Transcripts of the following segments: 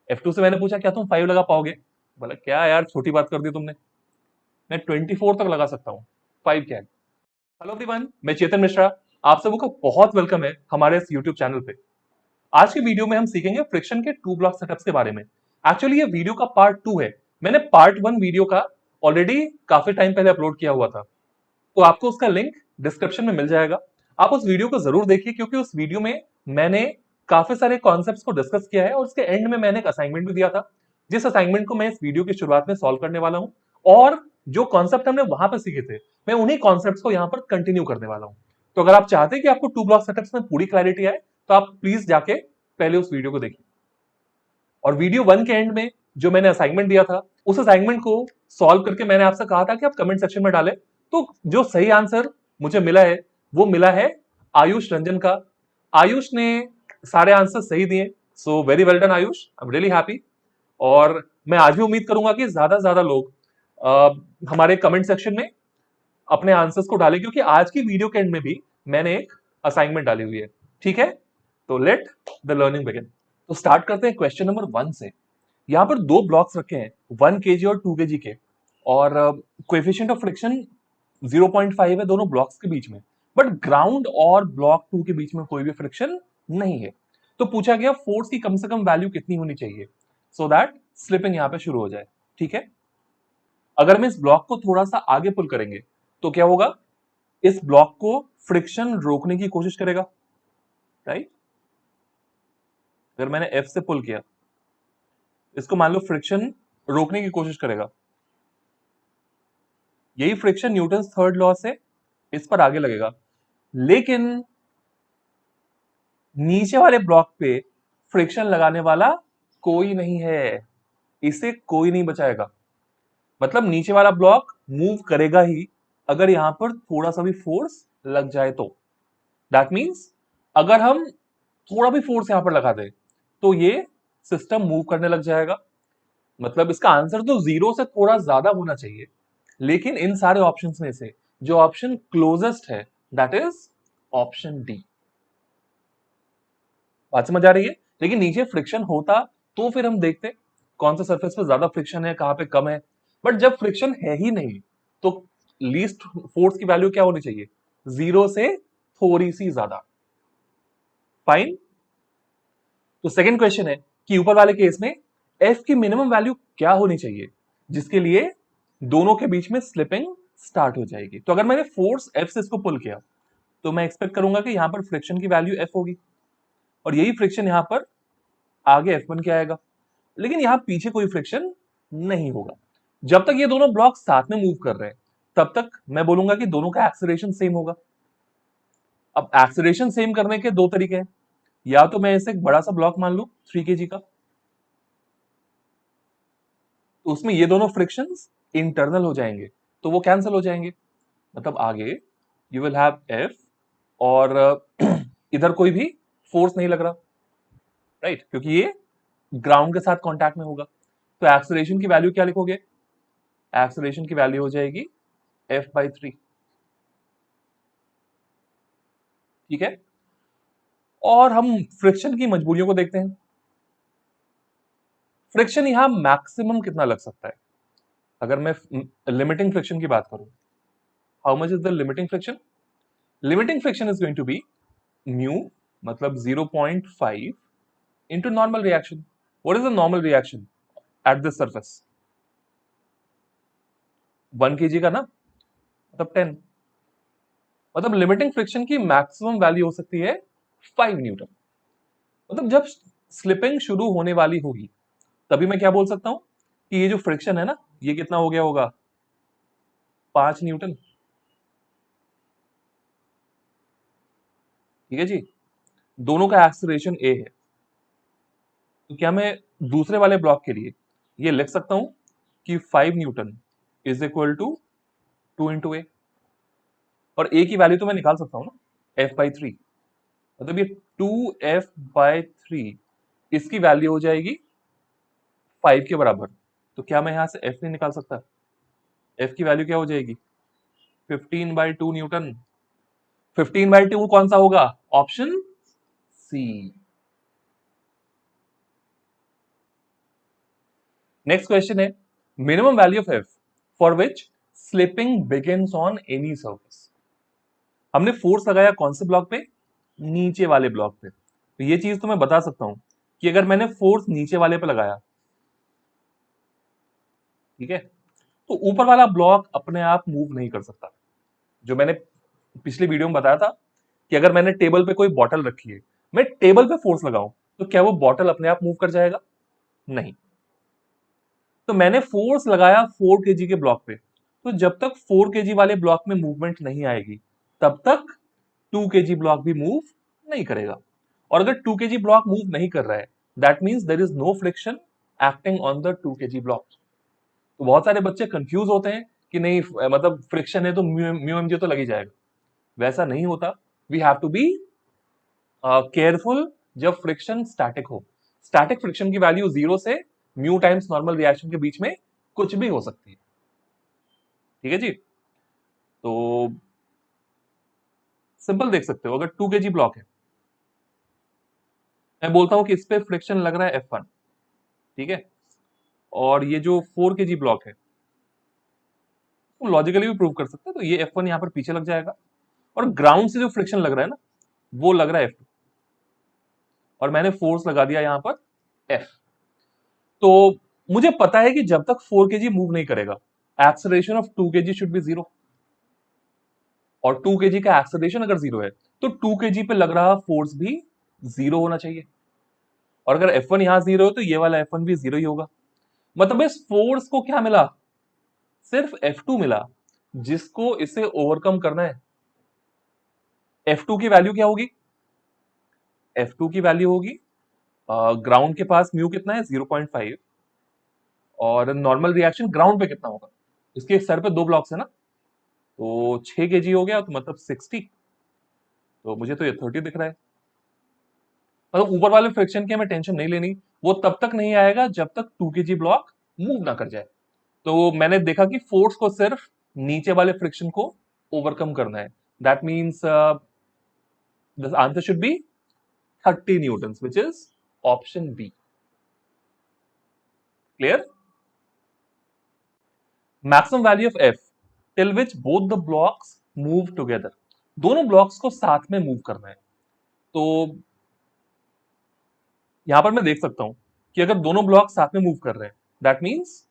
F2 से मैंने पूछा क्या तुम 5 लगा पाओगे? बोला क्या यार छोटी बात कर दी तुमने, मैं 24 तक लगा सकता हूँ, 5 क्या है। हेलो एवरीवन, मैं चेतन मिश्रा, आप सबों का बहुत वेलकम है हमारे इस यूट्यूब चैनल पे। आज की वीडियो में हम सीखेंगे फ्रिक्शन के 2 ब्लॉक सेटअप्स के बारे में। एक्चुअली ये वीडियो का पार्ट 2 है। मैंने पार्ट 1 वीडियो का ऑलरेडी काफी टाइम पहले अपलोड किया हुआ था, तो आपको उसका लिंक डिस्क्रिप्शन में मिल जाएगा। आप उस वीडियो को जरूर देखिए, क्योंकि उस वीडियो में मैंने काफी सारे कॉन्सेप्ट्स को डिस्कस किया है और उसके एंड में मैंने एक असाइनमेंट भी दिया था, जिस असाइनमेंट को मैं इस वीडियो की शुरुआत में सॉल्व करने वाला हूं। और जो कॉन्सेप्ट हमने वहां पर सीखे थे, मैं उन्हीं कॉन्सेप्ट्स को यहां पर कंटिन्यू करने वाला हूं। तो अगर आप चाहते हैं कि आपको 2 ब्लॉक सेटअप्स में पूरी क्लैरिटी आए, तो आप प्लीज जाके पहले उस वीडियो को देखिए। और वीडियो 1 के एंड में जो मैंने असाइनमेंट दिया था, उस असाइनमेंट को सॉल्व करके मैंने आपसे कहा था कि आप कमेंट सेक्शन में डालें। तो जो सही आंसर मुझे मिला है, वो मिला है आयुष रंजन का। आयुष ने सारे आंसर सही दिए, so very well done Ayush, I am really happy. और मैं आज भी उम्मीद करूंगा कि ज्यादा से ज्यादा लोग हमारे कमेंट सेक्शन में अपने आंसर्स को डालें, क्योंकि आज की वीडियो के एंड में भी मैंने एक असाइनमेंट डाली हुई है। ठीक है, तो लेट द लर्निंग बिगिन। तो स्टार्ट करते हैं क्वेश्चन नंबर 1 से। यहां पर 2 ब्लॉक्स रखे हैं, 1 केजी और 2 केजी के, और कोएफिशिएंट ऑफ फ्रिक्शन 0.5 है दोनों ब्लॉक्स के बीच में। बट ग्राउंड और ब्लॉक 2 के बीच में कोई भी फ्रिक्शन नहीं है। तो पूछा गया फोर्स की कम से कम वैल्यू कितनी होनी चाहिए, सो दैट स्लिपिंग यहां पे शुरू हो जाए। ठीक है, अगर हम इस ब्लॉक को थोड़ा सा आगे पुल करेंगे तो क्या होगा, इस ब्लॉक को फ्रिक्शन रोकने की कोशिश करेगा, राइट। अगर मैंने एफ से पुल किया, इसको मान लो फ्रिक्शन रोकने की कोशिश करेगा। यही फ्रिक्शन न्यूटन थर्ड लॉ से इस पर आगे लगेगा, लेकिन नीचे वाले ब्लॉक पे फ्रिक्शन लगाने वाला कोई नहीं है, इसे कोई नहीं बचाएगा। मतलब नीचे वाला ब्लॉक मूव करेगा ही अगर यहां पर थोड़ा सा भी फोर्स लग जाए तो। दैट मीन्स अगर हम थोड़ा भी फोर्स यहां पर लगा दें तो ये सिस्टम मूव करने लग जाएगा। मतलब इसका आंसर तो 0 से थोड़ा ज्यादा होना चाहिए, लेकिन इन सारे ऑप्शंस में से जो ऑप्शन क्लोजेस्ट है, दैट इज ऑप्शन डी। बात समझ आ रही है? लेकिन नीचे फ्रिक्शन होता तो फिर हम देखते कौन सा सरफेस पे ज्यादा फ्रिक्शन है, कहां पे कम है। बट जब फ्रिक्शन है ही नहीं, तो लीस्ट फोर्स की वैल्यू क्या होनी चाहिए, 0 से थोड़ी सी ज्यादा। फाइन। तो सेकंड क्वेश्चन है कि ऊपर वाले केस में एफ की मिनिमम वैल्यू क्या होनी चाहिए जिसके लिए दोनों के बीच में स्लिपिंग स्टार्ट हो जाएगी। तो अगर मैंने फोर्स एफ से इसको पुल किया, तो मैं एक्सपेक्ट करूंगा कि यहां पर फ्रिक्शन की वैल्यू एफ होगी, और यही फ्रिक्शन यहां पर आगे एफ बन के आएगा। लेकिन यहां पीछे कोई फ्रिक्शन नहीं होगा। जब तक ये दोनों ब्लॉक साथ में मूव कर रहे हैं, तब तक मैं बोलूंगा कि दोनों का एक्सीलरेशन सेम होगा। अब एक्सीलरेशन सेम करने के दो तरीके हैं, या तो मैं इसे एक बड़ा सा ब्लॉक मान लू 3 केजी का, तो उसमें ये दोनों फ्रिक्शंस इंटरनल हो जाएंगे, तो वो कैंसिल हो जाएंगे। मतलब आगे यू विल हैव एफ, और इधर कोई भी फोर्स नहीं लग रहा, राइट, क्योंकि ये ग्राउंड के साथ कांटेक्ट में होगा। तो एक्सीलरेशन की वैल्यू क्या लिखोगे, एक्सीलरेशन की वैल्यू हो जाएगी F/3। ठीक है, और हम फ्रिक्शन की मजबूरियों को देखते हैं। फ्रिक्शन यहां मैक्सिमम कितना लग सकता है, अगर मैं लिमिटिंग फ्रिक्शन की बात करूं, how much is the limiting friction. Limiting friction is going to be mu, मतलब 0.5 into normal reaction. What is the normal reaction at this surface? 1 kg का ना, मतलब 10। मतलब लिमिटिंग फ्रिक्शन की मैक्सिमम वैल्यू हो सकती है 5 न्यूटन। मतलब जब स्लिपिंग शुरू होने वाली होगी, तभी मैं क्या बोल सकता हूं कि ये जो फ्रिक्शन है ना, ये कितना हो गया होगा, 5 न्यूटन। ठीक है जी, दोनों का एक्सीलरेशन ए है, तो क्या मैं दूसरे वाले ब्लॉक के लिए ये लिख सकता हूं कि 5 newton is equal to 2 into a. और ए की वैल्यू तो मैं निकाल सकता हूं ना, F/3। मतलब ये 2F/3, इसकी वैल्यू हो जाएगी 5 के बराबर। तो क्या मैं यहां से F नहीं निकाल सकता, F की वैल्यू क्या हो जाएगी, 15/2 न्यूटन। 15/2 कौन सा होगा, ऑप्शन सी। नेक्स्ट क्वेश्चन है minimum value of F for which slipping begins on any surface. हमने फोर्स लगाया कौन से ब्लॉक पे? नीचे वाले ब्लॉक पे। तो ये चीज तो मैं बता सकता हूं कि अगर मैंने फोर्स नीचे वाले पे लगाया, ठीक है, तो ऊपर वाला ब्लॉक अपने आप मूव नहीं कर सकता। जो मैंने पिछली वीडियो में बताया था कि अगर मैंने टेबल पे कोई बॉटल रखी है, मैं टेबल पे फोर्स लगाऊं तो क्या वो बॉटल अपने आप मूव कर जाएगा? नहीं। तो मैंने फोर्स लगाया 4 kg के ब्लॉक पे, तो जब तक 4 kg वाले ब्लॉक में मूवमेंट नहीं आएगी तब तक 2 kg ब्लॉक भी मूव नहीं करेगा। और अगर 2 kg ब्लॉक मूव नहीं कर रहा है, that means there is no friction acting on the 2 kg block. तो बहुत सारे बच्चे कंफ्यूज होते हैं कि नहीं मतलब फ्रिक्शन है तो म्यू एम जी तो लगी जाएगा। वैसा नहीं होता। We have to be careful जब फ्रिक्शन स्टैटिक हो। स्टैटिक फ्रिक्शन की वैल्यू 0 से म्यू टाइम्स नॉर्मल रिएक्शन के बीच में कुछ भी हो सकती है। ठीक है जी। तो सिंपल देख सकते हो, अगर 2 kg ब्लॉक है, मैं बोलता हूं कि इस पे फ्रिक्शन लग रहा है F1, ठीक है, और ये जो 4 kg ब्लॉक है, तो लॉजिकली भी प्रूव कर सकते हैं, तो ये F1 यहां पर पीछे लग जाएगा, और ग्राउंड से जो फ्रिक्शन लग रहा है ना, वो लग रहा है F2, और मैंने फोर्स लगा दिया यहां पर F। तो मुझे पता है कि जब तक 4 kg मूव नहीं करेगा, acceleration of 2 kg should be 0, और 2 kg का एक्सेलरेशन अगर 0 है तो 2 kg पे लग रहा फोर्स भी 0 होना चाहिए। और अगर F1 यहां 0 है तो ये वाला F1 भी 0 ही होगा। मतलब इस फोर्स को क्या मिला? सिर्फ F2 मिला, जिसको इसे ओवरकम करना है। F2 की वैल्यू क्या होगी? F2 की वैल्यू होगी, ग्राउंड के पास म्यू कितना है? 0.5, और नॉर्मल रिएक्शन ग्राउंड पे कितना होगा? इसके सर पे 2 ब्लॉक्स है ना, तो 6 kg हो गया, तो मतलब 60। तो मुझे तो ये 30 दिख रहा है। मतलब ऊपर वाले फ्रिक्शन की हमें टेंशन नहीं लेनी, वो तब तक नहीं आएगा जब तक 2 kg ब्लॉक मूव ना कर जाए। तो मैंने देखा कि फोर्स को सिर्फ नीचे वाले फ्रिक्शन को ओवरकम करना है। That means the answer should be 30 newton, which is option B. Clear? Maximum value of F till which both the blocks move together. दोनों ब्लॉक्स को साथ में मूव करना है। तो यहां पर मैं देख सकता हूं कि अगर दोनों ब्लॉक साथ में मूव कर रहे हैं, दैट मीन्स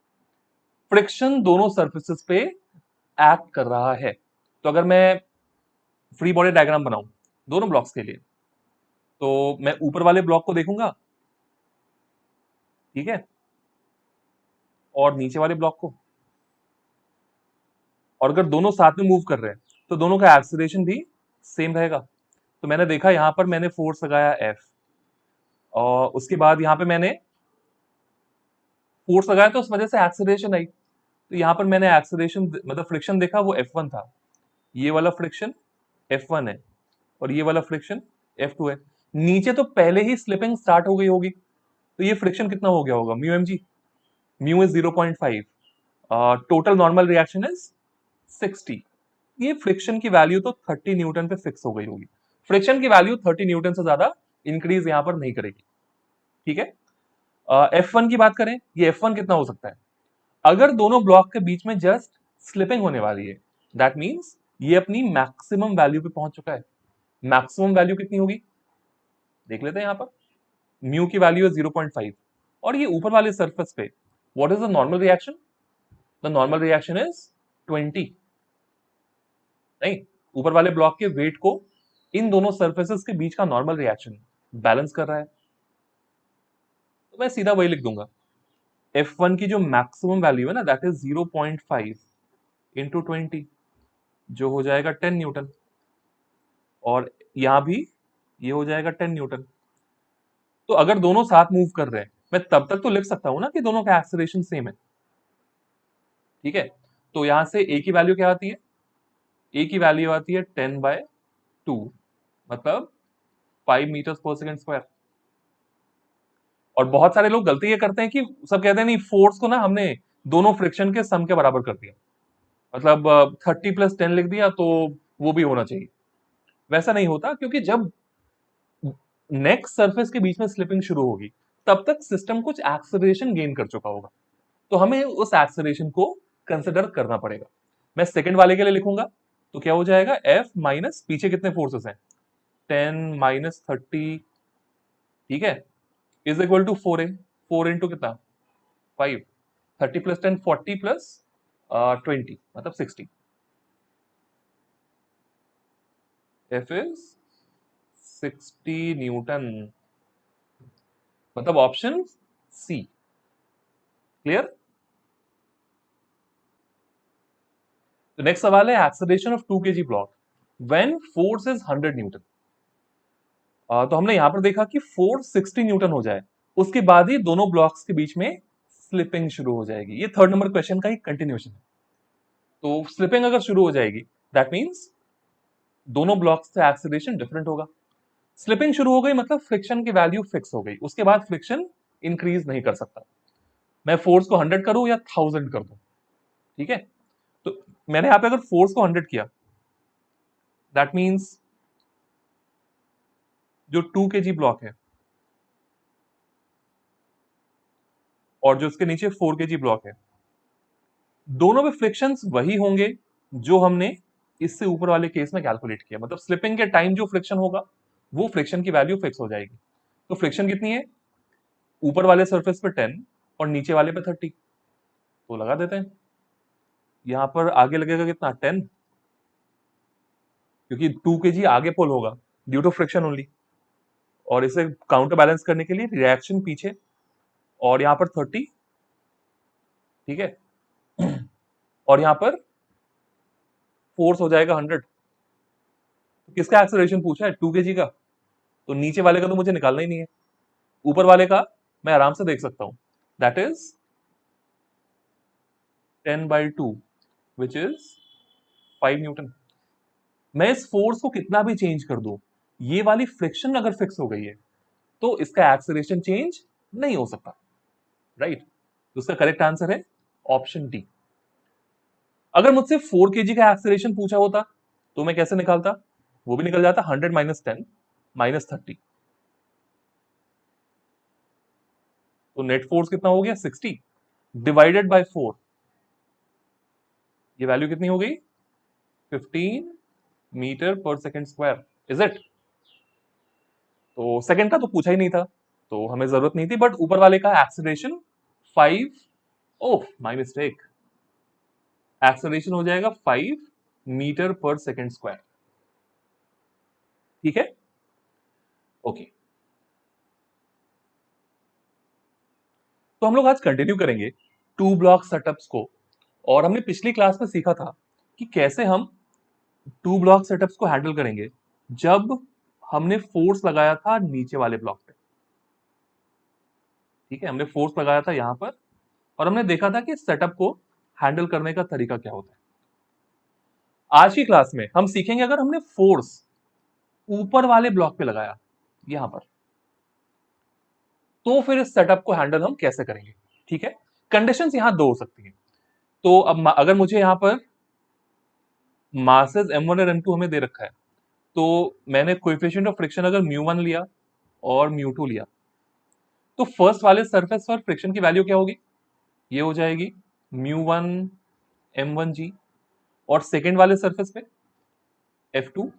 फ्रिक्शन दोनों सर्फेसेस पे एक्ट कर रहा है। तो अगर मैं फ्री बॉडी डायग्राम बनाऊं दोनों ब्लॉक्स के लिए, तो मैं ऊपर वाले ब्लॉक को देखूंगा, ठीक है, और नीचे वाले ब्लॉक को, और अगर दोनों साथ में मूव कर रहे हैं तो दोनों का एक्सीलरेशन भी सेम रहेगा। तो मैंने देखा यहां पर मैंने फोर्स लगाया F, और उसके बाद यहां पे मैंने फोर्स लगाया तो उस वजह से एक्सीलरेशन आई। तो यहां पर मैंने एक्सीलरेशन मतलब फ्रिक्शन देखा, वो F1 था। ये वाला फ्रिक्शन F1 है, और ये वाला फ्रिक्शन F2 है। नीचे तो पहले ही स्लिपिंग स्टार्ट हो गई होगी, तो ये फ्रिक्शन कितना हो गया होगा? Mu M G, mu is 0.5, total normal reaction is 60। ये फ्रिक्शन की वैल्यू तो 30 न्यूटन पे फिक्स हो गई होगी। फ्रिक्शन की वैल्यू 30 न्यूटन से ज्यादा इंक्रीज यहां पर नहीं करेगी। ठीक है। F1 की बात करें, ये F1 कितना हो सकता है? अगर दोनों ब्लॉक के बीच में जस्ट स्लिपिंग होने वाली है, दैट मीन्स ये अपनी मैक्सिमम वैल्यू पे पहुंच चुका है। मैक्सिमम वैल्यू कितनी होगी देख लेते हैं। यहां पर म्यू की वैल्यू है 0.5, और ये ऊपर वाले सरफेस पे what is the normal reaction? The normal reaction is 20। नहीं, ऊपर वाले ब्लॉक के वेट को इन दोनों सरफेसेस के बीच का नॉर्मल रिएक्शन बैलेंस कर रहा है। तो मैं सीधा वही लिख दूंगा, F1 की जो मैक्सिमम वैल्यू है ना, दैट इज 0.5 इंटू 20, जो हो जाएगा 10 न्यूटन, और यहां भी ये हो जाएगा 10 न्यूटन। तो अगर दोनों साथ मूव कर रहे हैं, मैं तब तक तो लिख सकता हूं ना कि दोनों का एक्सेलरेशन सेम है। ठीक है। तो यहां से ए की वैल्यू क्या आती है? ए की वैल्यू आती है 10/2, मतलब 5 मीटर पर सेकेंड स्क्वायर। और बहुत सारे लोग गलती ये करते हैं कि सब कहते हैं नहीं, फोर्स को ना हमने दोनों फ्रिक्शन के सम के बराबर कर दिया, मतलब 30 + 10 लिख दिया तो वो भी होना चाहिए। वैसा नहीं होता, क्योंकि जब नेक्स्ट सरफेस के बीच में स्लिपिंग शुरू होगी तब तक सिस्टम कुछ एक्सेलरेशन गेन कर चुका होगा। तो हमें उस एक्सेलरेशन को कंसिडर करना पड़ेगा। मैं सेकंड वाले के लिए लिखूंगा तो क्या हो जाएगा, F माइनस पीछे कितने फोर्सेस हैं, 10 माइनस 30, ठीक है, is equal to 4A, 4 into कितना, 5, 30 प्लस 10 40 प्लस 20 मतलब 60। F इज 60 न्यूटन, मतलब ऑप्शन सी। क्लियर। तो नेक्स्ट सवाल है acceleration of 2 kg block when force is 100 Newton. तो हमने यहां पर देखा कि फोर्स 60 न्यूटन हो जाए उसके बाद ही दोनों ब्लॉक्स के बीच में स्लिपिंग शुरू हो जाएगी। ये थर्ड नंबर क्वेश्चन का ही कंटिन्यूएशन है। तो स्लिपिंग अगर शुरू हो जाएगी दैट मींस दोनों ब्लॉक्स से एक्सेलरेशन डिफरेंट होगा। स्लिपिंग शुरू हो गई मतलब फ्रिक्शन की वैल्यू फिक्स हो गई, उसके बाद फ्रिक्शन इंक्रीज नहीं कर सकता। मैं फोर्स को 100 करूं या 1000 कर दूं, ठीक है। तो मैंने यहां पे अगर फोर्स को 100 किया दैट मींस जो 2 kg ब्लॉक है और जो उसके नीचे 4 kg ब्लॉक है, दोनों में फ्रिक्शंस वही होंगे जो हमने इससे ऊपर वाले केस में कैलकुलेट किया। मतलब स्लिपिंग के टाइम जो फ्रिक्शन होगा वो फ्रिक्शन की वैल्यू फिक्स हो जाएगी। तो फ्रिक्शन कितनी है, ऊपर वाले सरफेस पे 10 और नीचे वाले पे 30, तो लगा देते हैं। यहां पर आगे लगेगा कितना, 10, क्योंकि 2 kg आगे पुल होगा ड्यू टू फ्रिक्शन ओनली, और इसे काउंटर बैलेंस करने के लिए रिएक्शन पीछे, और यहां पर 30, ठीक है, और यहां पर फोर्स हो जाएगा 100। तो किसका एक्सेलरेशन पूछा है, 2 kg का, तो नीचे वाले का तो मुझे निकालना ही नहीं है, ऊपर वाले का मैं आराम से देख सकता हूं, that is 10/2 which is 5 Newton. मैं इस फोर्स को कितना भी चेंज कर दूं, ये वाली फ्रिक्शन अगर फिक्स हो गई है तो इसका एक्सेलरेशन चेंज नहीं हो सकता, राइट। तो इसका करेक्ट आंसर है ऑप्शन डी। अगर मुझसे 4 kg का एक्सेलरेशन पूछा होता तो मैं कैसे निकालता, वो भी निकल जाता, 100 माइनस 10 माइनस 30, तो नेट फोर्स कितना हो गया, 60 डिवाइडेड बाय 4, ये वैल्यू कितनी हो गई, 15 मीटर पर सेकेंड स्क्वायर, इज इट। तो सेकंड का तो पूछा ही नहीं था तो हमें जरूरत नहीं थी, बट ऊपर वाले का acceleration 5, oh my mistake, acceleration हो जाएगा 5 मीटर पर सेकेंड स्क्वायर, ठीक है, ओके। तो हम लोग आज कंटिन्यू करेंगे 2 ब्लॉक सेटअप्स को, और हमने पिछली क्लास में सीखा था कि कैसे हम 2 ब्लॉक सेटअप्स को हैंडल करेंगे जब हमने फोर्स लगाया था नीचे वाले ब्लॉक पे, ठीक है, हमने फोर्स लगाया था यहां पर, और हमने देखा था कि सेटअप को हैंडल करने का तरीका क्या होता है। आज की क्लास में हम सीखेंगे अगर हमने फोर्स ऊपर वाले ब्लॉक पे लगाया यहां पर, तो फिर इस सेटअप को हैंडल हम कैसे करेंगे, ठीक है। कंडीशंस यहां दो हो सकती हैं। तो अब अगर मुझे यहां पर मासेस m1 और m2 हमें दे रखा है, तो मैंने कोएफिशिएंट ऑफ फ्रिक्शन अगर μ1 लिया और μ2 लिया, तो फर्स्ट वाले सरफेस पर फ्रिक्शन की वैल्यू क्या होगी, ये हो जाएगी μ1 m1g, और सेकेंड वाले सरफेस पे F2,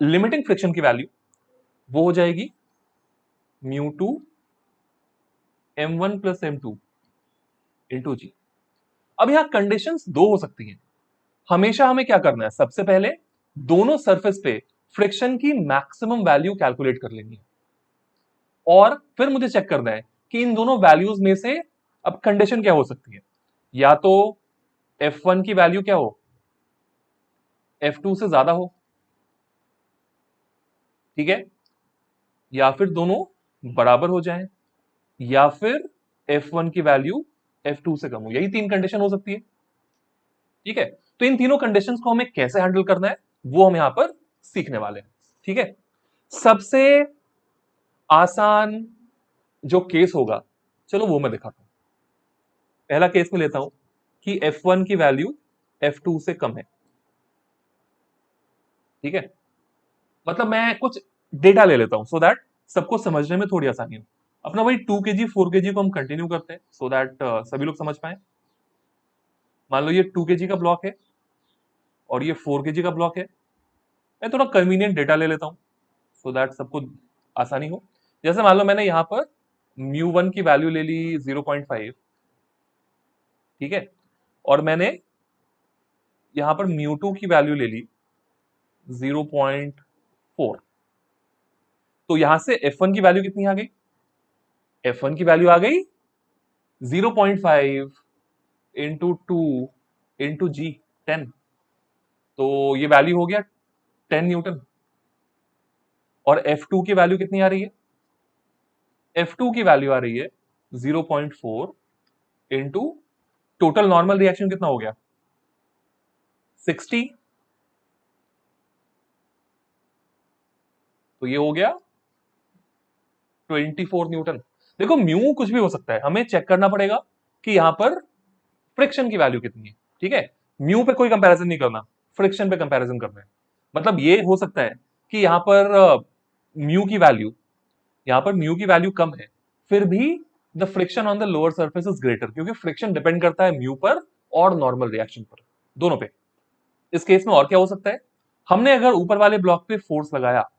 लिमिटिंग फ्रिक्शन की वैल्यू वो हो जाएगी μ2 m1 प्लस m2 इंटू जी। अब यहां कंडीशंस दो हो सकती हैं। हमेशा हमें क्या करना है, सबसे पहले दोनों सरफेस पे फ्रिक्शन की मैक्सिमम वैल्यू कैलकुलेट कर लेनी है, और फिर मुझे चेक करना है कि इन दोनों वैल्यूज में से अब कंडीशन क्या हो सकती है, या तो F1 की वैल्यू क्या हो, F2 से ज्यादा हो, ठीक है, या फिर दोनों बराबर हो जाएं, या फिर F1 की वैल्यू F2 से कम हो। यही तीन कंडीशन हो सकती है, ठीक है। तो इन तीनों कंडीशंस को हमें कैसे हैंडल करना है वो हम यहां पर सीखने वाले हैं, ठीक है। सबसे आसान जो केस होगा, चलो वो मैं दिखाता हूं। पहला केस में लेता हूं कि F1 की वैल्यू F2 से कम है, ठीक है। मतलब मैं कुछ डेटा ले लेता हूं सो दैट सबको समझने में थोड़ी आसानी हो। अपना वही 2 kg 4 kg को हम कंटिन्यू करते हैं सो दैट सभी लोग समझ पाए। मान लो ये 2 kg का ब्लॉक है और ये 4 kg का ब्लॉक है। मैं थोड़ा कन्वीनियंट डेटा ले लेता हूं सो दैट सबको आसानी हो। जैसे मान लो मैंने यहां पर μ1 की वैल्यू ले ली 0.5, ठीक है, और मैंने यहां पर μ2 की वैल्यू ले ली 0.4। तो यहां से f1 की वैल्यू कितनी आ गई? f1 की वैल्यू आ गई 0.5 इंटू 2 इंटू जी 10। तो ये वैल्यू हो गया 10 न्यूटन। और F2 की वैल्यू कितनी आ रही है? F2 की वैल्यू आ रही है 0.4 इंटू टोटल नॉर्मल रिएक्शन कितना हो गया? 60। तो ये हो गया 24 न्यूटन। देखो म्यू कुछ भी हो सकता है, हमें चेक करना पड़ेगा कि यहां पर फ्रिक्शन की वैल्यू कितनी है। ठीक है, म्यू पे कोई कंपैरिजन नहीं करना, फ्रिक्शन पे कंपैरिजन करना है। मतलब ये हो सकता है कि यहां पर म्यू की वैल्यू यहां पर म्यू की वैल्यू कम है, फिर भी the friction on the lower surface is greater, क्योंकि फ्रिक्शन डिपेंड करता है म्यू पर और नॉर्मल रिएक्शन पर, दोनों पे। इस केस में और क्या हो सकता है? हमने अगर ऊपर वाले ब्लॉक पे फोर्स लगाया,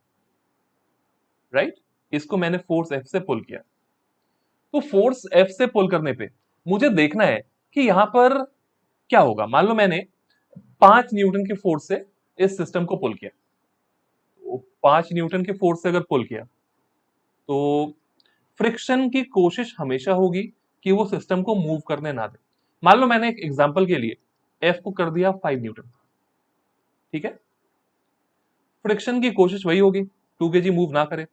राइट, इसको मैंने फोर्स एफ से पुल किया, तो फोर्स एफ से पुल करने पे मुझे देखना है कि यहां पर क्या होगा। मान लो मैंने 5 न्यूटन के फोर्स से इस सिस्टम को पुल किया, तो 5 न्यूटन के फोर्स से अगर पुल किया तो फ्रिक्शन की कोशिश हमेशा होगी कि वो सिस्टम को मूव करने ना दे। मान लो मैंने एक एग्जांपल के लिए एफ को कर दिया 5 न्यूटन, ठीक है, फ्रिक्शन की कोशिश वही होगी 2 kg मूव ना करे,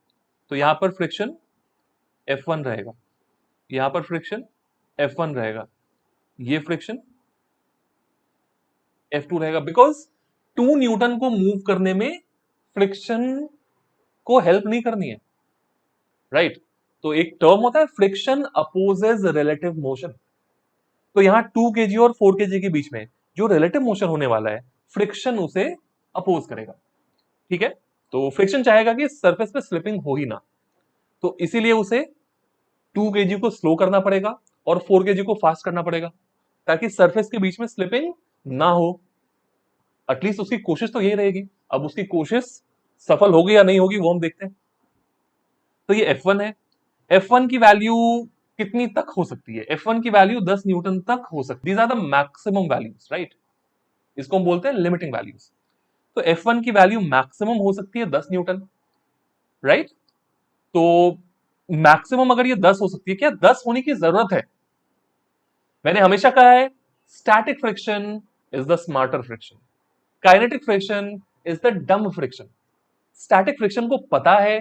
तो यहां पर फ्रिक्शन F1 रहेगा, यहां पर फ्रिक्शन F1 रहेगा, ये फ्रिक्शन F2 रहेगा, बिकॉज 2 न्यूटन को मूव करने में फ्रिक्शन को हेल्प नहीं करनी है, राइट। तो एक टर्म होता है फ्रिक्शन अपोजेज रिलेटिव मोशन। तो यहां 2 kg और 4 kg के बीच में जो रिलेटिव मोशन होने वाला है, फ्रिक्शन उसे अपोज करेगा, ठीक है। तो फ्रिक्शन चाहेगा कि सरफेस पे स्लिपिंग हो ही ना, तो इसीलिए उसे 2 kg को स्लो करना पड़ेगा और 4 kg को फास्ट करना पड़ेगा, ताकि सरफेस के बीच में स्लिपिंग ना हो। एटलीस्ट उसकी कोशिश तो यही रहेगी। अब उसकी कोशिश सफल होगी या नहीं होगी वो हम देखते हैं। तो ये F1 है। F1 की वैल्यू कितनी तक हो सकती है? F1 की वैल्यू 10 न्यूटन तक हो सकती है। These are the maximum values, right. इसको हम बोलते हैं लिमिटिंग वैल्यूज। तो F1 की वैल्यू मैक्सिमम हो सकती है 10 न्यूटन, राइट। तो मैक्सिमम अगर ये 10 हो सकती है, क्या 10 होने की जरूरत है? मैंने हमेशा कहा है static friction is the smarter friction, kinetic friction is the डम फ्रिक्शन। स्टैटिक फ्रिक्शन को पता है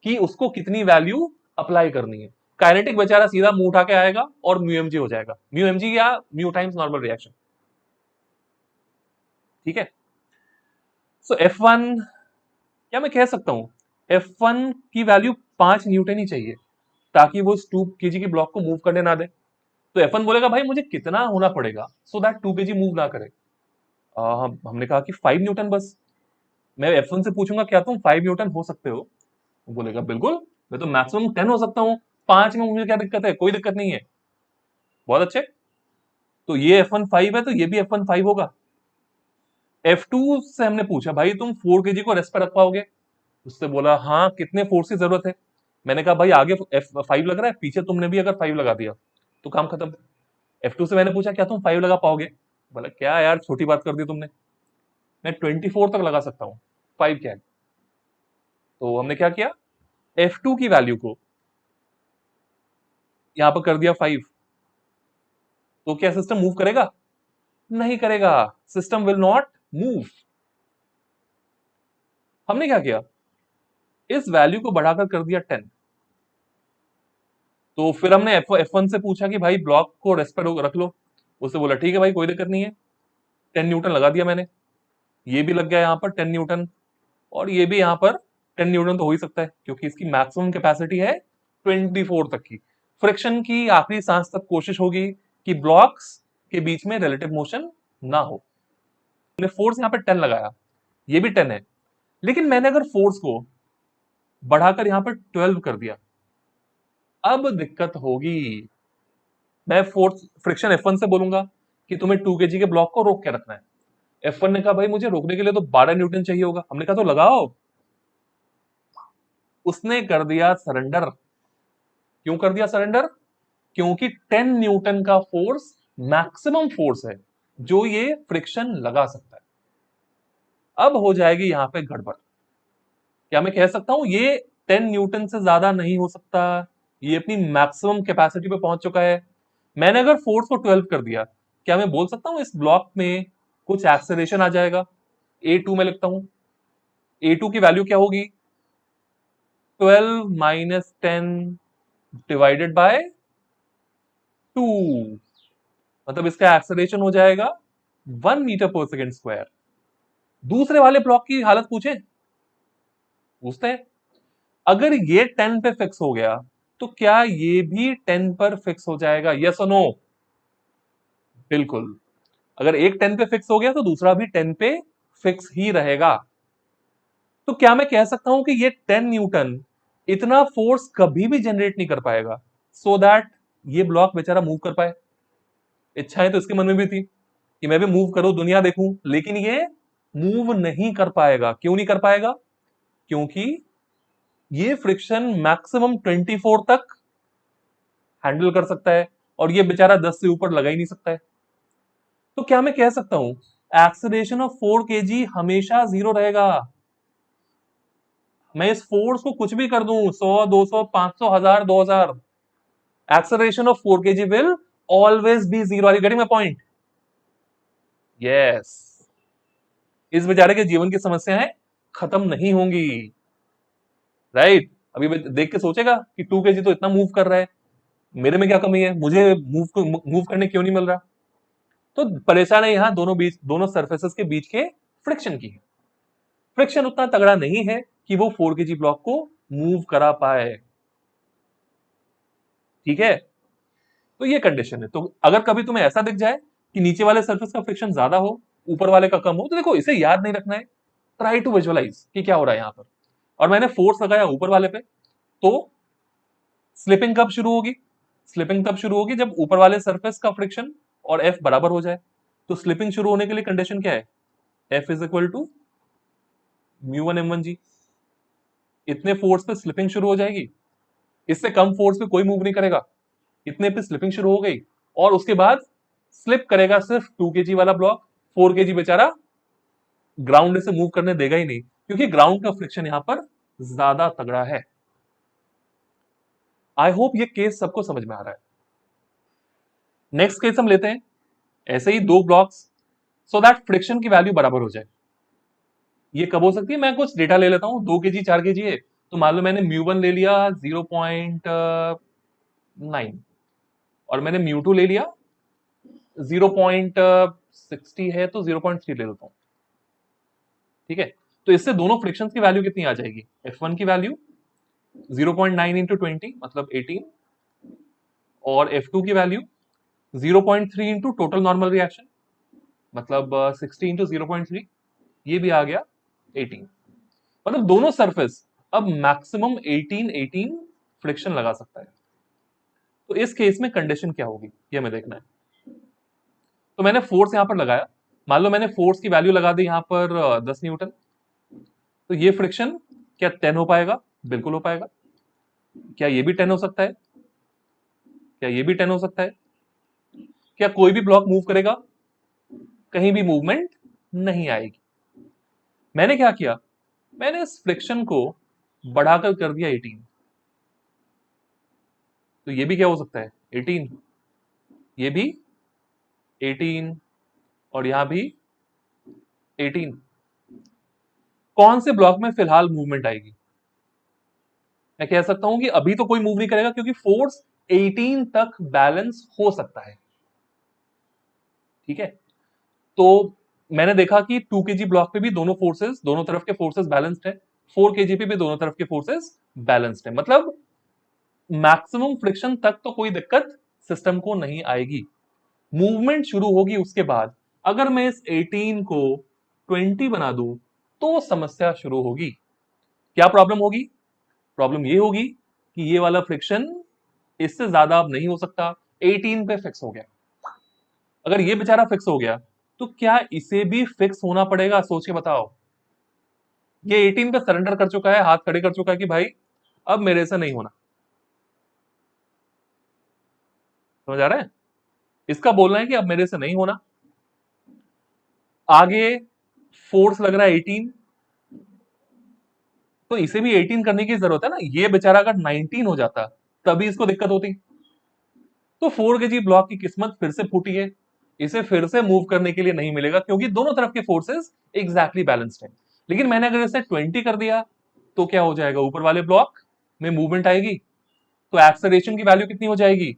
कि उसको कितनी वैल्यू अप्लाई करनी है। काइनेटिक बेचारा सीधा मुंह उठा के आएगा और म्यू एमजी हो जाएगा, म्यू एमजी या म्यू टाइम्स नॉर्मल रिएक्शन, ठीक है। सो F1, क्या मैं कह सकता हूं F1 की वैल्यू 5 न्यूटन ही चाहिए ताकि वो इस 2 kg के ब्लॉक को मूव करने ना दे। तो F1 बोलेगा भाई मुझे कितना होना पड़ेगा सो दैट 2 kg मूव ना करे। हमने कहा कि 5 न्यूटन बस। मैं F1 से पूछूंगा क्या तुम 5 न्यूटन हो सकते हो? वो बोलेगा बिल्कुल, मैं तो मैक्सिमम 10 हो सकता हूँ, 5 में मुझे क्या दिक्कत है? कोई दिक्कत नहीं है। बहुत अच्छे। तो ये F1 5 है तो ये भी F1 5 होगा। F2 से हमने पूछा भाई तुम 4 kg को रेस्ट पर रख पाओगे? उससे बोला हाँ, कितने फोर्स की जरूरत है? मैंने कहा भाई आगे F5 लग रहा है, पीछे तुमने भी अगर 5 लगा दिया तो काम खत्म। F2 से मैंने पूछा क्या तुम 5 लगा पाओगे? बोला क्या यार छोटी बात कर दी तुमने, मैं 24 तक लगा सकता हूँ, 5 क्या है। तो हमने क्या किया, F2 की वैल्यू को यहां पर कर दिया 5। तो क्या सिस्टम मूव करेगा? नहीं करेगा, सिस्टम विल नॉट मूव। हमने क्या किया, इस वैल्यू को बढ़ाकर कर दिया 10। तो फिर हमने F1 से पूछा कि भाई ब्लॉक को रेस्ट पर रख लो। उससे बोला ठीक है भाई कोई दिक्कत नहीं है, 10 न्यूटन लगा दिया मैंने, ये भी लग गया यहां पर 10 न्यूटन, और ये भी यहां पर 10 न्यूटन तो हो ही सकता है क्योंकि इसकी मैक्सिमम कैपेसिटी है 24 तक की। फ्रिक्शन की आखिरी सांस तक कोशिश होगी कि ब्लॉक्स के बीच में रिलेटिव मोशन ना हो। मैंने फोर्स यहां पर 10 लगाया, ये भी 10 है, लेकिन मैंने अगर फोर्स को बढ़ाकर यहां पर 12 कर दिया, अब दिक्कत होगी। मैं फोर्स फ्रिक्शन F1 से बोलूंगा कि तुम्हें 2 kg के ब्लॉक को रोक के रखना है। F1 ने कहा भाई मुझे रोकने के लिए तो 12 न्यूटन चाहिए होगा। हमने कहा तो लगाओ। उसने कर दिया सरेंडर। क्यों कर दिया सरेंडर? क्योंकि 10 न्यूटन का फोर्स मैक्सिमम फोर्स है जो ये फ्रिक्शन लगा सकता है। अब हो जाएगी यहां पे गड़बड़। क्या मैं कह सकता हूं ये 10 न्यूटन से ज्यादा नहीं हो सकता, ये अपनी मैक्सिमम कैपेसिटी पे पहुंच चुका है। मैंने अगर फोर्स को 12 कर दिया, क्या मैं बोल सकता हूं इस ब्लॉक में कुछ एक्सेलरेशन आ जाएगा? A2 में लिखता हूं। A2 की वैल्यू क्या होगी? 12 माइनस 10 डिवाइडेड बाय 2, मतलब इसका एक्सेलरेशन हो जाएगा 1 मीटर पर सेकेंड स्क्वायर। दूसरे वाले ब्लॉक की हालत पूछते हैं। अगर ये 10 पे फिक्स हो गया तो क्या ये भी 10 पर फिक्स हो जाएगा? यस और नो? बिल्कुल। अगर एक 10 पे फिक्स हो गया तो दूसरा भी 10 पे फिक्स ही रहेगा। तो क्या मैं कह सकता हूं कि ये 10 न्यूटन इतना फोर्स कभी भी जनरेट नहीं कर पाएगा सो दैट ये ब्लॉक बेचारा मूव कर पाए? इच्छाएं तो इसके मन में भी थी कि मैं भी मूव करूं, दुनिया देखूं, लेकिन ये मूव नहीं कर पाएगा। क्यों नहीं कर पाएगा? क्योंकि ये फ्रिक्शन मैक्सिमम 24 तक हैंडल कर सकता है और ये बेचारा 10 से ऊपर लगा ही नहीं सकता है। तो क्या मैं कह सकता हूं एक्सेलरेशन ऑफ 4 kg हमेशा 0 रहेगा? मैं इस फोर्स को कुछ भी कर दूं, 100, 200, 500, 1000, 2000, acceleration of 4 kg will always be 0। Are you getting my point? Yes. इस बेचारे के जीवन की समस्याएं खत्म नहीं होंगी, राइट? अभी देख के सोचेगा कि 2 kg तो इतना मूव कर रहा है, मेरे में क्या कमी है, मुझे मूव करने क्यों नहीं मिल रहा? तो परेशानी यहां दोनों सरफेसेस के बीच के फ्रिक्शन की है। फ्रिक्शन उतना तगड़ा नहीं है कि वो 4 kg ब्लॉक को मूव करा पाए। ठीक है, तो ये कंडीशन है। तो अगर कभी तुम्हें ऐसा दिख जाए कि नीचे वाले सरफेस का फ्रिक्शन ज्यादा हो, ऊपर वाले का कम हो, तो देखो इसे याद नहीं रखना है, ट्राई टू विजुअलाइज कि क्या हो रहा है यहां पर। और मैंने फोर्स लगाया ऊपर वाले पे, तो स्लिपिंग कब शुरू होगी? स्लिपिंग तब शुरू होगी जब ऊपर वाले सरफेस का फ्रिक्शन और एफ बराबर हो जाए। तो स्लिपिंग शुरू होने के लिए कंडीशन क्या है? F is equal to μ1 m1g। इतने फोर्स पे स्लिपिंग शुरू हो जाएगी, इससे कम फोर्स पे कोई मूव नहीं करेगा, इतने पे स्लिपिंग शुरू हो गई और उसके बाद स्लिप करेगा सिर्फ 2 kg वाला ब्लॉक। 4 kg बेचारा ग्राउंड से मूव करने देगा ही नहीं, क्योंकि ग्राउंड का फ्रिक्शन यहां पर ज्यादा तगड़ा है। आई होप ये केस सबको समझ में आ रहा है। नेक्स्ट केस हम लेते हैं, ऐसे ही दो ब्लॉक्स, सो दैट फ्रिक्शन की वैल्यू बराबर हो जाए। ये कब हो सकती है? मैं कुछ डेटा ले लेता हूं। 2 kg 4 kg है, तो मान लो मैंने μ1 ले लिया 0.9 और मैंने μ2 ले लिया 0.60 है, तो 0.3 ले लेता हूं। ठीक है, तो इससे दोनों फ्रिक्शन की वैल्यू कितनी आ जाएगी? F1 की वैल्यू 0.9 इंटू 20 मतलब 18, और F2 की value 0.3 into total normal reaction मतलब 60 इंटू 0.3, ये भी आ गया 18। मतलब दोनों सरफेस अब मैक्सिमम 18 फ्रिक्शन लगा सकता है। तो इस केस में कंडीशन क्या होगी ये हमें देखना है। तो मैंने फोर्स यहां पर लगाया, मान लो मैंने फोर्स की वैल्यू लगा दी यहां पर 10 न्यूटन। तो ये फ्रिक्शन क्या 10 हो पाएगा? बिल्कुल हो पाएगा। क्या ये भी 10 हो सकता है? क्या ये भी 10 हो सकता है? क्या कोई भी ब्लॉक मूव करेगा? कहीं भी मूवमेंट नहीं आएगी। मैंने क्या किया, मैंने इस फ्रिक्शन को बढ़ाकर कर दिया 18। तो ये भी क्या हो सकता है? 18, ये भी 18 और यहां भी 18। कौन से ब्लॉक में फिलहाल मूवमेंट आएगी? मैं कह सकता हूं कि अभी तो कोई मूव नहीं करेगा क्योंकि फोर्स 18 तक बैलेंस हो सकता है। ठीक है, तो मैंने देखा कि 2 kg ब्लॉक पे भी दोनों फोर्सेस, दोनों तरफ के फोर्सेस बैलेंस्ड है। 4 kg पे भी दोनों तरफ के फोर्सेस बैलेंस्ड है, मतलब मैक्सिमम फ्रिक्शन तक तो कोई दिक्कत सिस्टम को नहीं आएगी। मूवमेंट शुरू होगी उसके बाद। अगर मैं इस 18 को 20 बना दूं तो समस्या शुरू होगी। क्या प्रॉब्लम होगी? प्रॉब्लम ये होगी कि ये वाला फ्रिक्शन इससे ज्यादा अब नहीं हो सकता, 18 पे फिक्स हो गया। अगर ये बेचारा फिक्स हो गया तो क्या इसे भी फिक्स होना पड़ेगा? सोच के बताओ। ये 18 पे सरेंडर कर चुका है, हाथ खड़े कर चुका है कि भाई अब मेरे से नहीं होना। समझ आ रहा है? इसका बोलना है कि अब मेरे से नहीं होना। आगे फोर्स लग रहा है 18, तो इसे भी 18 करने की जरूरत है ना। ये बेचारा अगर 19 हो जाता तभी इसको दिक्कत होती। तो 4 केजी ब्लॉक की किस्मत फिर से फूटी है। इसे फिर से मूव करने के लिए नहीं मिलेगा क्योंकि दोनों तरफ के फोर्सेस एग्जैक्टली बैलेंस्ड है। लेकिन मैंने अगर इसे 20 कर दिया तो क्या हो जाएगा? ऊपर वाले ब्लॉक में मूवमेंट आएगी, तो एक्सेलरेशन की वैल्यू कितनी हो जाएगी?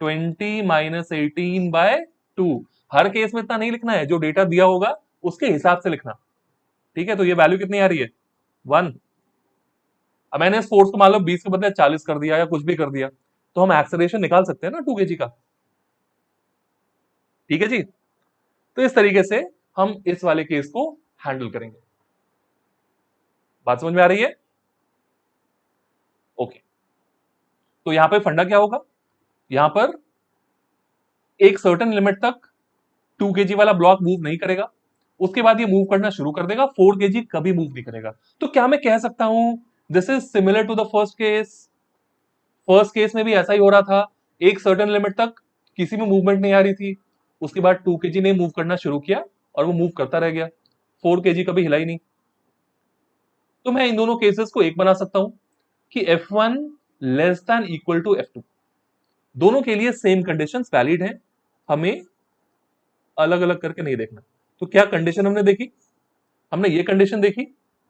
20 माइनस 18/2। हर केस में इतना नहीं लिखना है, जो डेटा दिया होगा उसके हिसाब से लिखना। ठीक है, तो ये वैल्यू कितनी आ रही है? 1। अब मैंने इस फोर्स को मान लो 20 के बदले 40 कर दिया या कुछ भी कर दिया, तो हम एक्सेलरेशन निकाल सकते हैं ना 2 केजी का। ठीक है जी। तो इस तरीके से हम इस वाले केस को हैंडल करेंगे। बात समझ में आ रही है? ओके। तो यहां पे फंडा क्या होगा? यहां पर एक सर्टेन लिमिट तक 2 केजी वाला ब्लॉक मूव नहीं करेगा, उसके बाद ये मूव करना शुरू कर देगा। 4 केजी कभी मूव नहीं करेगा। तो क्या मैं कह सकता हूं this is similar to the first case? First case में भी ऐसा ही हो रहा था, एक सर्टेन लिमिट तक किसी में मूवमेंट नहीं आ रही थी, उसके बाद 2 केजी ने मूव करना शुरू किया और वो मूव करता रह गया, 4 केजी कभी हिला ही नहीं। तो मैं इन दोनों केसेस को एक बना सकता हूं कि F1 less than equal to F2। दोनों के लिए सेम कंडीशंस वैलिड हैं, हमें अलग अलग करके नहीं देखना। तो क्या कंडीशन हमने देखी? हमने ये कंडीशन देखी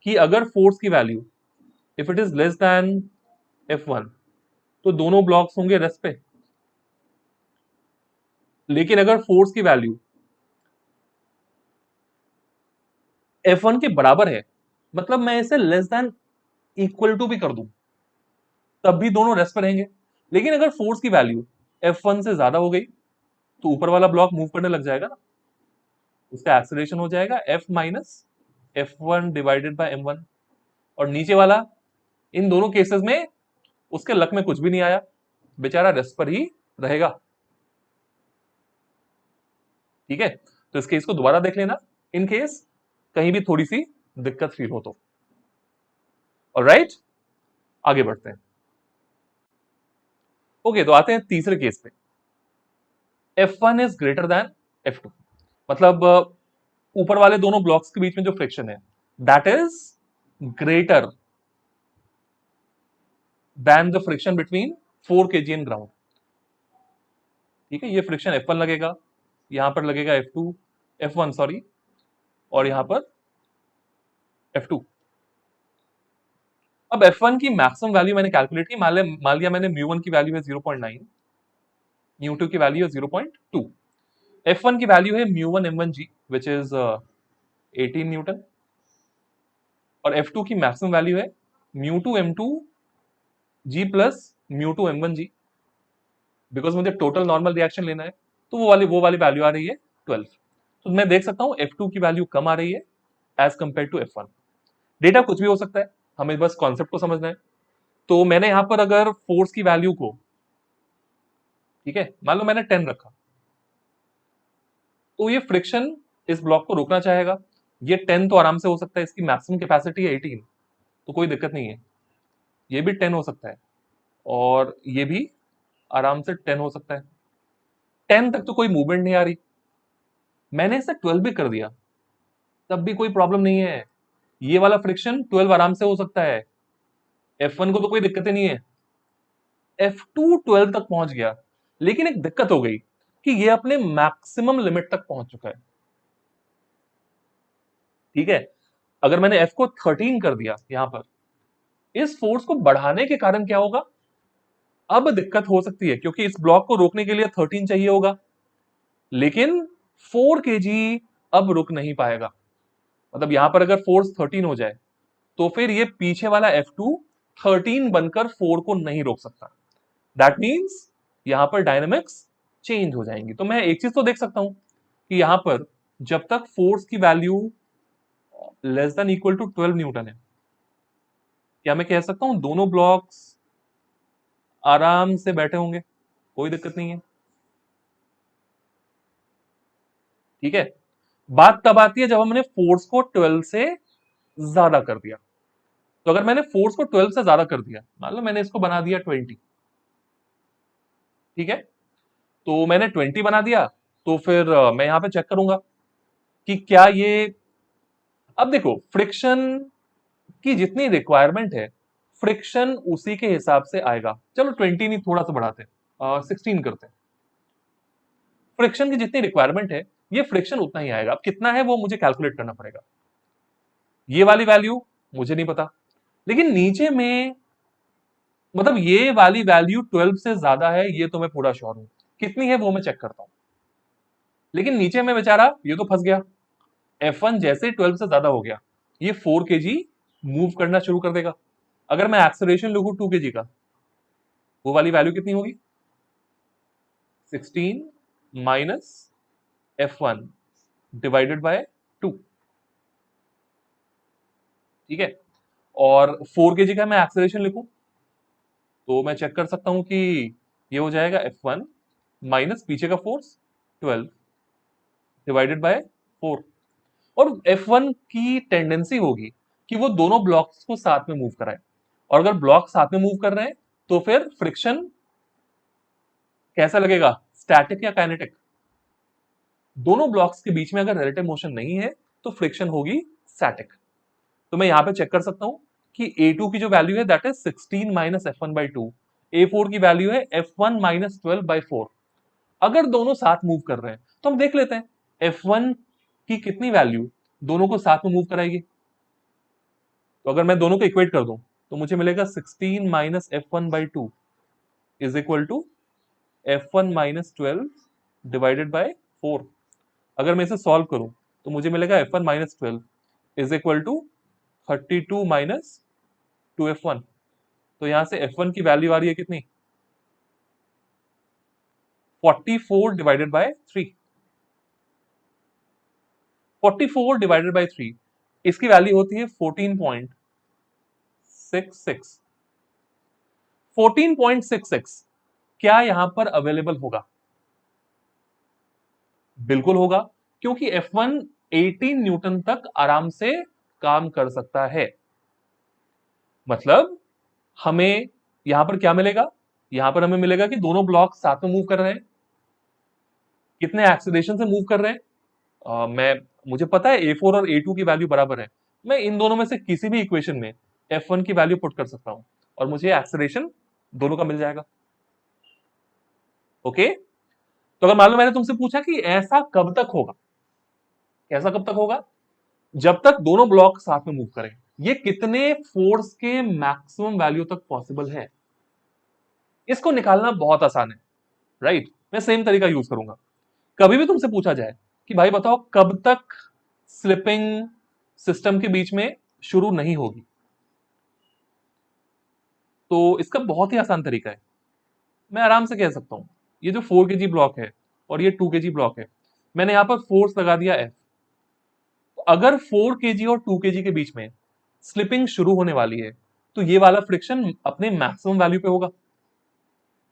कि अगर फोर्स की value if it is less than F1 तो दोनों ब्लॉक्स होंगे रेस्ट पे। लेकिन अगर फोर्स की वैल्यू F1 के बराबर है, मतलब मैं इसे लेस देन इक्वल टू भी कर दूं, तब भी दोनों रेस्ट पे रहेंगे। लेकिन अगर फोर्स की वैल्यू F1 से ज्यादा हो गई तो ऊपर वाला ब्लॉक मूव करने लग जाएगा ना, उसका एक्सेलरेशन हो जाएगा F minus F1 divided by M1। और नीचे वाला, इन दोनों केसेस में उसके लक में कुछ भी नहीं आया, बेचारा रेस्ट पर ही रहेगा। ठीक है, तो इस केस को दोबारा देख लेना इन केस कहीं भी थोड़ी सी दिक्कत फील हो तो। ऑलराइट, आगे बढ़ते हैं। ओके, तो आते हैं तीसरे केस पे। F1 is greater than F2, मतलब ऊपर वाले दोनों ब्लॉक्स के बीच में जो फ्रिक्शन है that is greater than the friction between 4 KG and ground. ठीक है, ये फ्रिक्शन F1 लगेगा, यहां पर लगेगा F2, F1 सॉरी, और यहां पर F2। अब F1 की मैक्सिमम वैल्यू मैंने कैलकुलेट की, मान लिया मैंने म्यू 1 की वैल्यू है 0.9, म्यू 2 की वैल्यू है 0.2। F1 की वैल्यू है mu 1 M1 G which is 18 Newton, और F2 की मैक्सिमम वैल्यू है mu 2 M2 G plus mu 2 M1 G। Because मुझे टोटल नॉर्मल रिएक्शन लेना है, तो वो वाली वैल्यू आ रही है 12। तो मैं देख सकता हूं F2 की वैल्यू कम आ रही है as compare to F1। Data कुछ भी हो सकता है, हमें बस कॉन्सेप्ट को समझना है। तो मैंने यहां पर अगर फोर्स की वैल्यू को, ठीक है, मान लो मैंने 10 रखा, तो ये फ्रिक्शन इस ब्लॉक को रोकना चाहेगा। ये 10 तो आराम से हो सकता है, इसकी मैक्सिमम कैपेसिटी है 18, तो कोई दिक्कत नहीं है। ये भी 10 हो सकता है और ये भी आराम से 10 हो सकता है। 10 तक तो कोई मूवमेंट नहीं आ रही, मैंने इसे 12 भी कर दिया तब भी कोई प्रॉब्लम नहीं है। ये वाला फ्रिक्शन 12 आराम से हो सकता है, F1 को तो कोई दिक्कत ही नहीं है। F2 12 तक पहुंच गया, लेकिन एक दिक्कत हो गई कि ये अपने मैक्सिमम लिमिट तक पहुंच चुका है। ठीक है, अगर मैंने F को 13 कर दिया यहां पर, इस फोर्स को बढ़ाने के कारण क्या होगा? अब दिक्कत हो सकती है क्योंकि इस ब्लॉक को रोकने के लिए 13 चाहिए होगा, लेकिन 4 केजी अब रुक नहीं पाएगा। मतलब यहां पर अगर फोर्स 13 हो जाए तो फिर ये पीछे वाला F2 13 बनकर 4 को नहीं रोक सकता। दैट मीन्स यहां पर डायनेमिक्स चेंज हो जाएंगी। तो मैं एक चीज तो देख सकता हूं कि यहां पर जब तक फोर्स की value less than equal to 12 newton है, क्या मैं कह सकता हूं दोनों ब्लॉक्स आराम से बैठे होंगे, कोई दिक्कत नहीं है। ठीक है, बात तब आती है जब हमने फोर्स को 12 से ज्यादा कर दिया। तो अगर मैंने फोर्स को 12 से ज्यादा कर दिया, मान लो मैंने इसको बना दिया 20, ठीक है, तो मैंने 20 बना दिया, तो फिर मैं यहां पे चेक करूंगा कि क्या ये, अब देखो फ्रिक्शन की जितनी रिक्वायरमेंट है, फ्रिक्शन उसी के हिसाब से आएगा। चलो 20 नहीं, थोड़ा सा बढ़ाते हैं, 16 करते हैं। फ्रिक्शन की जितनी रिक्वायरमेंट है, ये फ्रिक्शन उतना ही आएगा। अब कितना है वो मुझे कैलकुलेट करना पड़ेगा। ये वाली वैल्यू मुझे नहीं पता, लेकिन नीचे में, मतलब ये वाली वैल्यू 12 से ज्यादा है, ये तो मैं पूरा श्योर हूं। कितनी है वो मैं चेक करता हूं। लेकिन नीचे में बेचारा ये तो फंस गया। F1 जैसे 12 से ज्यादा हो गया, ये 4 kg मूव करना शुरू कर देगा। अगर मैं एक्सेलरेशन लिखूं 2 kg का, वो वाली वैल्यू कितनी होगी? 16 माइनस F1 डिवाइडेड बाय 2। ठीक है, और 4 kg का मैं एक्सेलरेशन लिखूं, तो मैं चेक कर सकता हूं कि ये हो जाएगा F1 माइनस पीछे का फोर्स 12 डिवाइडेड बाय 4। और F1 की टेंडेंसी होगी कि वो दोनों ब्लॉक्स को साथ में मूव कराए, और अगर ब्लॉक साथ में मूव कर रहे हैं तो फिर फ्रिक्शन कैसा लगेगा, स्टैटिक या काइनेटिक? दोनों ब्लॉक्स के बीच में अगर रिलेटिव मोशन नहीं है तो फ्रिक्शन होगी स्टैटिक। तो मैं यहां पे चेक कर सकता हूं कि A2 की जो वैल्यू है that is 16 minus F1/2, A4 की वैल्यू है F1 माइनस 12/4। अगर दोनों साथ मूव कर रहे हैं तो हम देख लेते हैं F1 की कितनी वैल्यू दोनों को साथ में मूव कराएगी। तो अगर मैं दोनों को इक्वेट कर दूं तो मुझे मिलेगा 16 minus F1/2 is equal to F1 minus 12 divided by 4। अगर मैं इसे सॉल्व करूं तो मुझे मिलेगा F1 minus 12 is equal to 32 minus 2F1। तो यहां से F1 की वैल्यू आ रही है कितनी? 44 डिवाइडेड बाय 3। 44 डिवाइडेड बाय 3, इसकी वैल्यू होती है 14.66। 14.66 क्या यहां पर अवेलेबल होगा? बिल्कुल होगा, क्योंकि F1 18 न्यूटन तक आराम से काम कर सकता है। मतलब हमें यहां पर क्या मिलेगा? यहां पर हमें मिलेगा कि दोनों ब्लॉक साथ में मूव कर रहे हैं। कितने एक्सीलरेशन से मूव कर रहे हैं? मैं, मुझे पता है A4 और A2 की वैल्यू बराबर है। मैं इन दोनों में से किसी भी इक्वेशन में F1 की वैल्यू पुट कर सकता हूं और मुझे एक्सीलरेशन दोनों का मिल जाएगा। ओके, तो अगर मान लो मैंने तुमसे पूछा कि ऐसा कब तक होगा, ऐसा कब तक होगा? जब तक दोनों ब्लॉक साथ में मूव करें। ये कितने फोर्स के मैक्सिमम वैल्यू तक पॉसिबल है, इसको निकालना बहुत आसान है, राइट? मैं सेम तरीका यूज करूंगा। कभी भी तुमसे पूछा जाए कि भाई बताओ कब तक स्लिपिंग सिस्टम के बीच में शुरू नहीं होगी, तो इसका बहुत ही आसान तरीका है। मैं आराम से कह सकता हूं ये जो 4 kg ब्लॉक है और ये 2 kg ब्लॉक है, मैंने यहां पर फोर्स लगा दिया F। तो अगर 4 kg और 2 kg के बीच में स्लिपिंग शुरू होने वाली है, तो ये वाला फ्रिक्शन अपने मैक्सिमम वैल्यू पे होगा।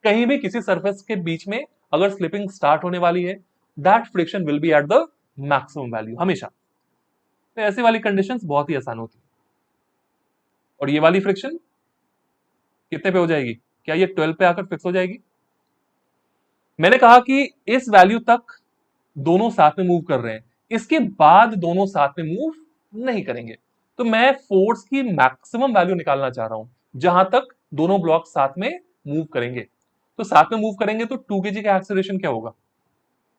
कहीं भी किसी सरफेस के बीच में अगर स्लिपिंग स्टार्ट होने वाली है, that friction will be at the maximum value हमेशा। तो ऐसी वाली कंडीशंस बहुत ही आसान होती है। और ये वाली फ्रिक्शन कितने पे हो जाएगी? क्या ये 12 पे आकर फिक्स हो जाएगी? मैंने कहा कि इस वैल्यू तक दोनों साथ में मूव कर रहे हैं, इसके बाद दोनों साथ में मूव नहीं करेंगे। तो मैं फोर्स की मैक्सिमम वैल्यू निकालना चाह रहा हूं जहां तक दोनों ब्लॉक साथ में मूव करेंगे। तो साथ में मूव करेंगे तो 2 kg का एक्सेलरेशन क्या होगा?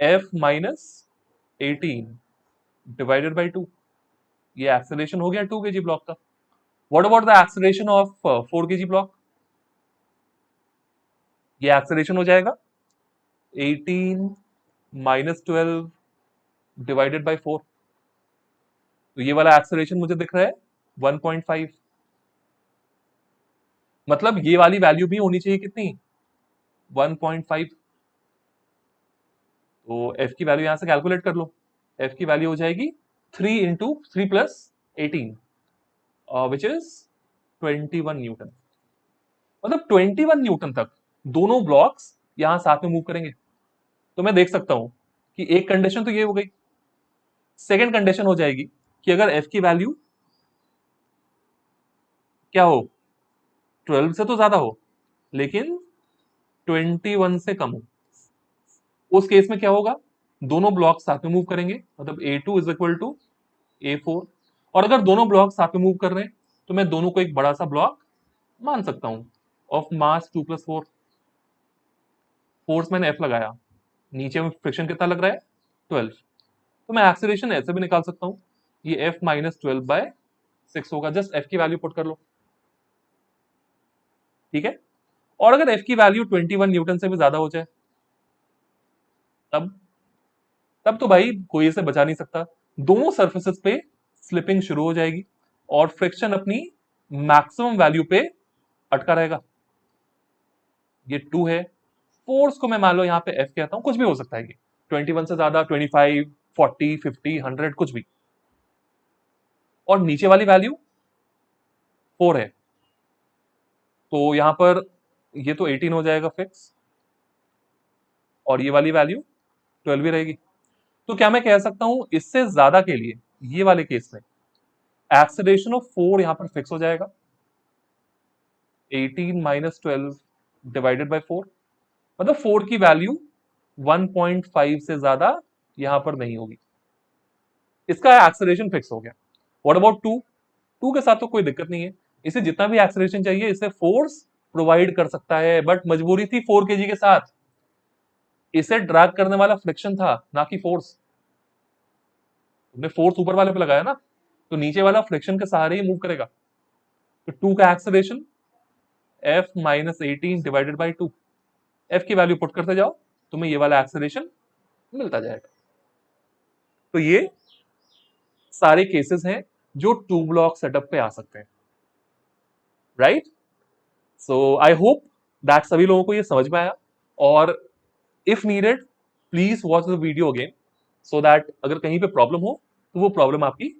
F minus 18 divided by 2। ये एक्सेलरेशन हो गया 2 kg ब्लॉक का। What about the acceleration of 4 kg block? ये एक्सेलरेशन हो जाएगा 18 माइनस 12 डिवाइडेड बाई 4। तो ये वाला एक्सेलरेशन मुझे दिख रहा है 1.5। मतलब ये वाली वैल्यू भी होनी चाहिए कितनी? 1.5। तो F की वैल्यू यहां से कैलकुलेट कर लो। F की वैल्यू हो जाएगी 3 into 3 plus 18 which is 21 Newton. मतलब 21 न्यूटन तक दोनों ब्लॉक्स यहां साथ में मूव करेंगे। तो मैं देख सकता हूं कि एक कंडीशन तो ये हो गई सेकेंड कंडीशन हो जाएगी कि अगर f की वैल्यू क्या हो, 12 से तो ज्यादा हो लेकिन 21 से कम हो, उस केस में क्या होगा, दोनों ब्लॉक साथ में मूव करेंगे, मतलब A2 is equal to A4। और अगर दोनों ब्लॉक साथ में मूव कर रहे हैं तो मैं दोनों को एक बड़ा सा ब्लॉक मान सकता हूं ऑफ मास 2+4। फोर्स मैंने F लगाया, नीचे में फ्रिक्शन कितना लग रहा है, 12, तो मैं एक्सीलरेशन ऐसे भी निकाल सकता हूं, ये F माइनस 12/6 होगा। जस्ट F की वैल्यू पुट कर लो, ठीक है। और अगर F की वैल्यू 21 न्यूटन से भी ज्यादा हो जाए, तब तब तो भाई कोई इसे बचा नहीं सकता, दोनों सरफेसेस पे स्लिपिंग शुरू हो जाएगी और फ्रिक्शन अपनी मैक्सिमम वैल्यू पे अटका रहेगा। ये 2 है, फोर्स को मैं मान लो यहाँ पे F कहता हूं, कुछ भी हो सकता है, ये 21 से ज्यादा, 25, 40, 50, 100, कुछ भी। और नीचे वाली वैल्यू 4 है, तो यहां पर ये तो 18 हो जाएगा फिक्स, और ये वाली वैल्यू 12 ही रहेगी। तो क्या मैं कह सकता हूं इससे ज्यादा के लिए, ये वाले केस में एक्सेलरेशन ऑफ 4 यहां पर फिक्स हो जाएगा, 18 माइनस 12 डिवाइडेड बाय 4, मतलब 4 की वैल्यू 1.5 से ज्यादा यहां पर नहीं होगी, इसका एक्सेलरेशन फिक्स हो गया। What about 2? 2 के साथ तो कोई दिक्कत नहीं है, इसे जितना भी एक्सेलरेशन चाहिए इसे फोर्स प्रोवाइड कर सकता है, बट मजबूरी थी 4 kg के साथ, इसे ड्रैग करने वाला फ्रिक्शन था ना कि फोर्स। तुमने फोर्स ऊपर वाले पे लगाया ना, तो नीचे वाला फ्रिक्शन के सहारे ही मूव करेगा। तो 2 का acceleration F minus 18 divided by 2, F की वैल्यू पुट करते जाओ, तुम्हें ये वाला एक्सेलरेशन मिलता जाएगा। तो ये सारे केसेस हैं जो 2 ब्लॉक सेटअप पे आ सकते हैं, right. So I hope that सभी लोगों को ये समझ में आया, और if needed please watch the video again, so that अगर कहीं पे प्रॉब्लम हो तो वो प्रॉब्लम आपकी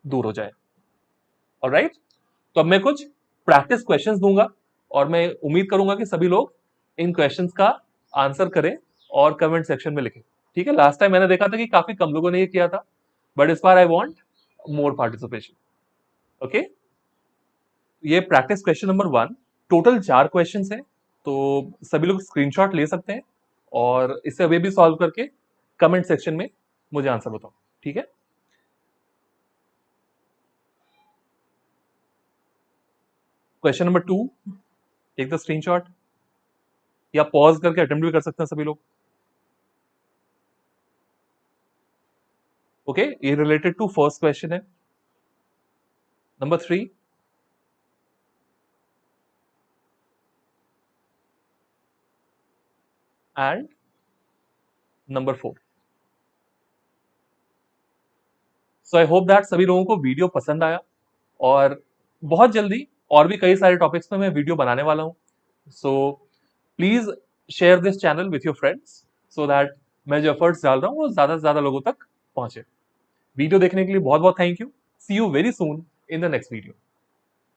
दूर हो जाए। ऑलराइट, तो अब मैं कुछ प्रैक्टिस क्वेश्चंस दूंगा और मैं उम्मीद करूंगा कि सभी लोग इन क्वेश्चंस का आंसर करें और कमेंट सेक्शन में लिखें, ठीक है। लास्ट टाइम मैंने देखा था कि काफी कम लोगों ने ये किया था, बट इस बार I want more participation, okay. ये practice question number 1, total 4 questions हैं, तो सभी लोग स्क्रीनशॉट ले सकते हैं और इसे अभी भी सॉल्व करके कमेंट सेक्शन में मुझे आंसर बताओ, ठीक है। Question number 2, take the screenshot, या पॉज करके अटेम्प्ट भी कर सकते हैं सभी लोग, ओके। ये रिलेटेड टू फर्स्ट क्वेश्चन है। Number 3, and number 4। So I hope that सभी लोगों को वीडियो पसंद आया, और बहुत जल्दी और भी कई सारे टॉपिक्स पे मैं वीडियो बनाने वाला हूं। So please share this channel with your friends, so that मैं जो एफर्ट्स डाल रहा हूं वो ज्यादा से ज्यादा लोगों तक पहुंचे। वीडियो देखने के लिए बहुत बहुत thank you. See you very soon in the next video.